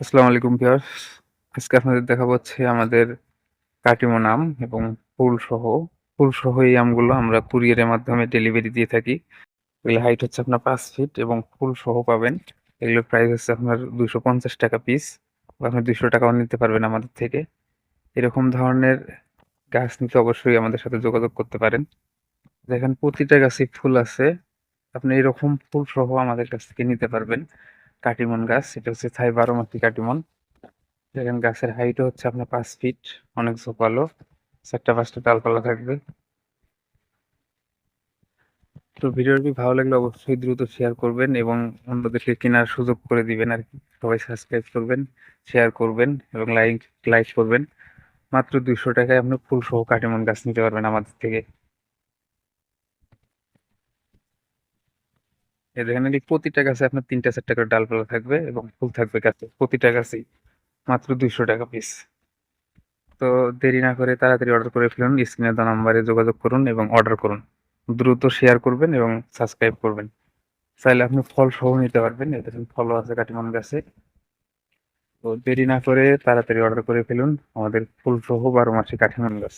আসসালামু আলাইকুম ভিউয়ার্স। আজকে আপনাদের দেখাবো হচ্ছে আমাদের কাটিমন আম এবং ফুল সহ এই আমগুলো আমরা কুরিয়ারের মাধ্যমে ডেলিভারি দিয়ে থাকি। এগুলো হাইট হচ্ছে আপনার 5 ফিট এবং ফুল সহ পাবেন। এগুলোর প্রাইস হচ্ছে আপনার ৳250 পিস। আপনি ৳200 নিতে পারবেন আমাদের থেকে। এরকম ধরনের গাছ নিতে অবশ্যই আমাদের সাথে যোগাযোগ করতে পারেন। দেখেন প্রতিটা গাছেই ফুল আছে। আপনি এরকম ফুল সহ আমাদের কাছ থেকে নিতে পারবেন। কাটিমন গাছ, এটা হচ্ছে থাই বারোমাসি কাটিমন। দেখেন গাছের হাইটও হচ্ছে আপনার 5 ফিট, অনেক ঝোপালো, 4টা 5টা ডালপালা থাকবে। তো ভিডিওটি ভালো লাগলে অবশ্যই দ্রুত শেয়ার করবেন এবং অন্যদেরকে কেনার সুযোগ করে দিবেন আর কি। সবাই সাবস্ক্রাইব করবেন, শেয়ার করবেন এবং লাইক লাইক করবেন। মাত্র ৳200 আপনি ফুল সহ কাটিমন গাছ নিতে পারবেন আমাদের থেকে। এই দেখেন এই প্রতিটা গাছে আপনার 3টা 4টা করে ডালপালা থাকবে এবং ফুল থাকবে গাছে প্রতিটা গাছেই। মাত্র ৳200 পিস। তো দেরি না করে তাড়াতাড়ি অর্ডার করে ফেলুন। স্ক্রিনে দেওয়া নাম্বারে যোগাযোগ করুন এবং অর্ডার করুন। দ্রুত শেয়ার করবেন এবং সাবস্ক্রাইব করবেন। চাইলে আপনি ফল সহ নিতে পারবেন। এতে ফলও আছে কাটিমন গাছে। তো দেরি না করে তাড়াতাড়ি অর্ডার করে ফেলুন আমাদের ফুল সহ 12 মাসি কাঠিমন গাছ।